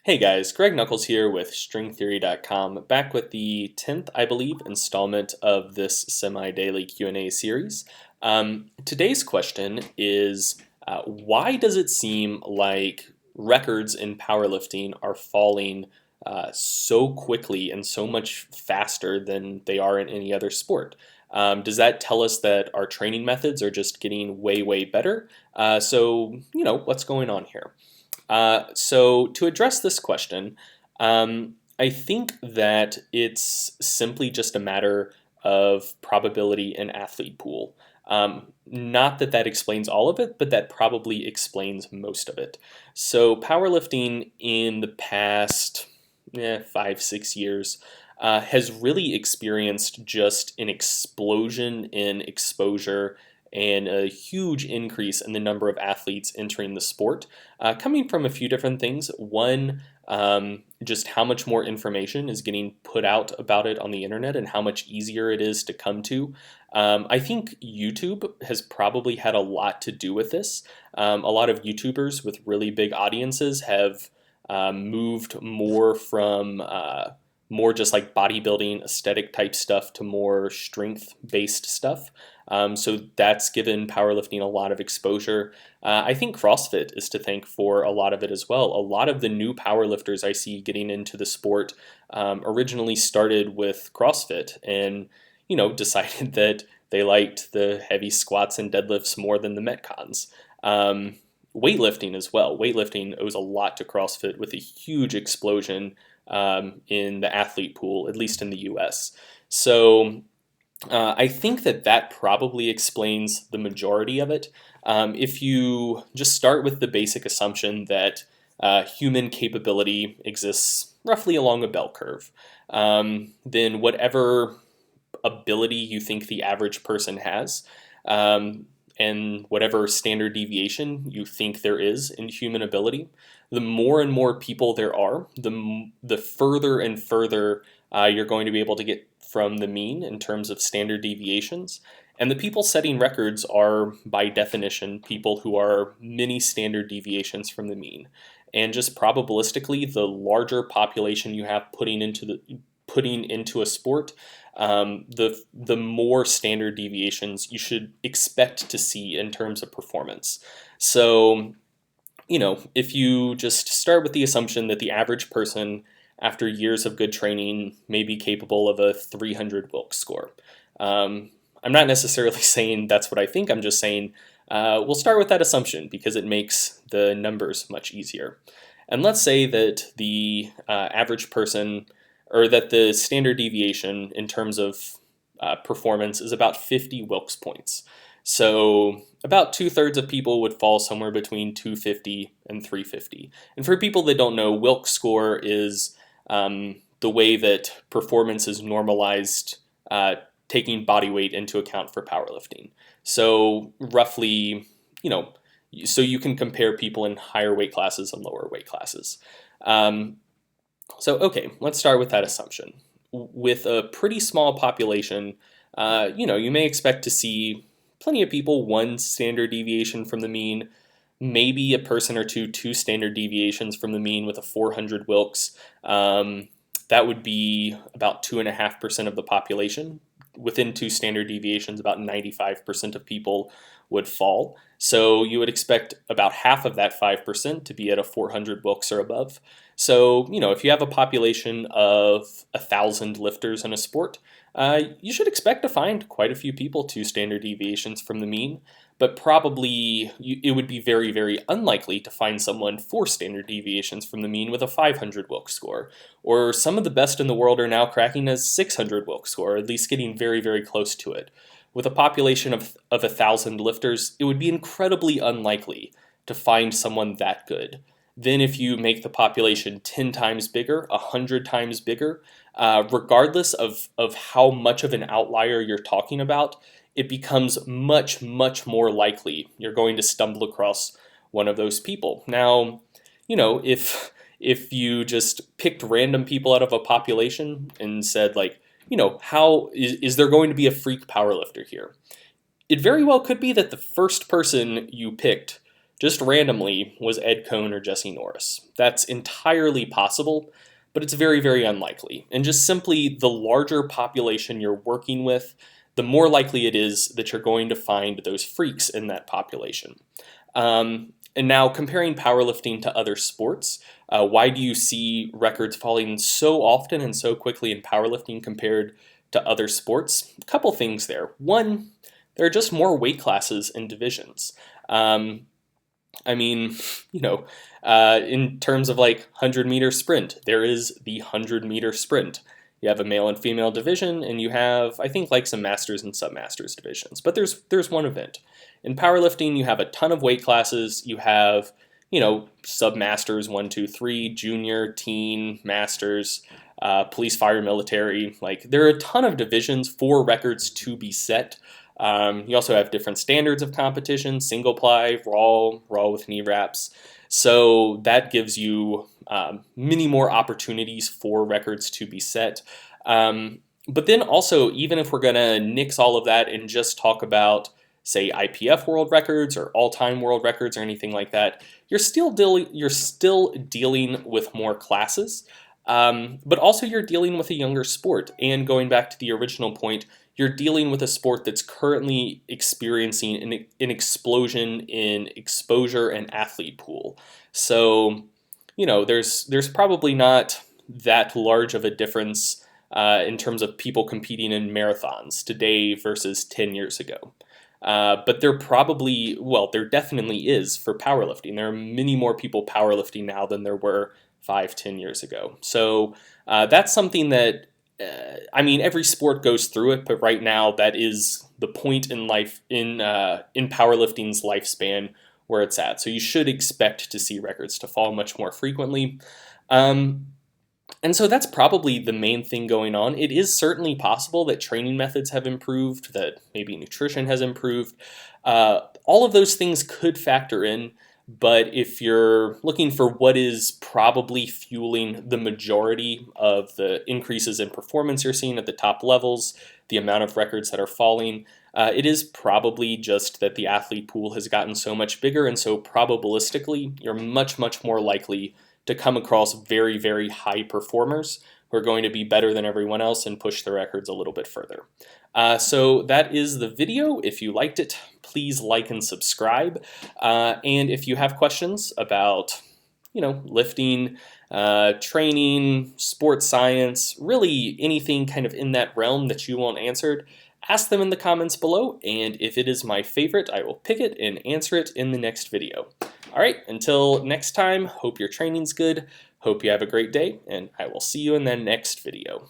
Hey guys, Greg Knuckles here with stringtheory.com, back with the 10th, I believe, installment of this semi-daily Q&A series. Today's question is, why does it seem like records in powerlifting are falling so quickly and so much faster than they are in any other sport? Does that tell us that our training methods are just getting way, way better? What's going on here? So to address this question, I think that it's simply just a matter of probability and athlete pool. Not that that explains all of it, but that probably explains most of it. So powerlifting in the past 5, 6 years has really experienced just an explosion in exposure and a huge increase in the number of athletes entering the sport, coming from a few different things. One, just how much more information is getting put out about it on the internet and how much easier it is to come to. I think YouTube has probably had a lot to do with this. A lot of YouTubers with really big audiences have moved more from more just like bodybuilding aesthetic type stuff to more strength based stuff. So that's given powerlifting a lot of exposure. I think CrossFit is to thank for a lot of it as well. A lot of the new powerlifters I see getting into the sport originally started with CrossFit and, decided that they liked the heavy squats and deadlifts more than the Metcons. Weightlifting as well. Weightlifting owes a lot to CrossFit with a huge explosion in the athlete pool, at least in the US. So I think that probably explains the majority of it. If you just start with the basic assumption that human capability exists roughly along a bell curve, then whatever ability you think the average person has, and whatever standard deviation you think there is in human ability, the more and more people there are, the further and further you're going to be able to get from the mean in terms of standard deviations. And the people setting records are, by definition, people who are many standard deviations from the mean. And just probabilistically, the larger population you have putting into a sport, the more standard deviations you should expect to see in terms of performance. So, if you just start with the assumption that the average person, after years of good training, may be capable of a 300 Wilks score. I'm not necessarily saying that's what I think. I'm just saying we'll start with that assumption because it makes the numbers much easier. And let's say that the average person, or that the standard deviation in terms of performance is about 50 Wilks points. So about 2/3 of people would fall somewhere between 250 and 350. And for people that don't know, Wilks score is the way that performance is normalized, taking body weight into account for powerlifting. So roughly, so you can compare people in higher weight classes and lower weight classes. Okay, let's start with that assumption. With a pretty small population, you may expect to see plenty of people one standard deviation from the mean, maybe a person or two standard deviations from the mean with a 400 Wilks. That would be about 2.5% of the population. Within 2 standard deviations, about 95% of people would fall. So you would expect about half of that 5% to be at a 400 Wilks or above. So, if you have a population of 1,000 lifters in a sport, you should expect to find quite a few people 2 standard deviations from the mean, but probably it would be very, very unlikely to find someone 4 standard deviations from the mean with a 500 Wilks score. Or some of the best in the world are now cracking a 600 Wilks score, at least getting very, very close to it. With a population of 1,000 lifters, it would be incredibly unlikely to find someone that good. Then if you make the population 10 times bigger, 100 times bigger, regardless of how much of an outlier you're talking about, it becomes much, much more likely you're going to stumble across one of those people. Now, if you just picked random people out of a population and said, like, how is there going to be a freak powerlifter here? It very well could be that the first person you picked just randomly, was Ed Cohn or Jesse Norris. That's entirely possible, but it's very, very unlikely. And just simply the larger population you're working with, the more likely it is that you're going to find those freaks in that population. And now comparing powerlifting to other sports, why do you see records falling so often and so quickly in powerlifting compared to other sports? A couple things there. One, there are just more weight classes and divisions. I mean, in terms of like 100-meter sprint, there is the 100-meter sprint. You have a male and female division, and you have, I think, like some masters and submasters divisions. But there's one event. In powerlifting, you have a ton of weight classes. You have, submasters 1, 2, 3, junior, teen, masters, police, fire, military. Like there are a ton of divisions for records to be set. You also have different standards of competition: single ply, raw with knee wraps. So that gives you many more opportunities for records to be set. But then also, even if we're going to nix all of that and just talk about, say, IPF world records or all-time world records or anything like that, you're still dealing with more classes. But also you're dealing with a younger sport. And going back to the original point, you're dealing with a sport that's currently experiencing an explosion in exposure and athlete pool. So, there's probably not that large of a difference in terms of people competing in marathons today versus 10 years ago. But there definitely is for powerlifting. There are many more people powerlifting now than there were 5-10 years ago. So that's something that, every sport goes through it, but right now that is the point in life, in powerlifting's lifespan where it's at. So you should expect to see records to fall much more frequently. And so that's probably the main thing going on. It is certainly possible that training methods have improved, that maybe nutrition has improved. All of those things could factor in, but if you're looking for what is probably fueling the majority of the increases in performance you're seeing at the top levels, the amount of records that are falling, it is probably just that the athlete pool has gotten so much bigger, and so probabilistically, you're much, much more likely to come across very, very high performers who are going to be better than everyone else and push the records a little bit further. So that is the video. If you liked it, please like and subscribe. And if you have questions about, lifting, training, sports science, really anything kind of in that realm that you want answered, ask them in the comments below. And if it is my favorite, I will pick it and answer it in the next video. All right, until next time, hope your training's good, hope you have a great day, and I will see you in the next video.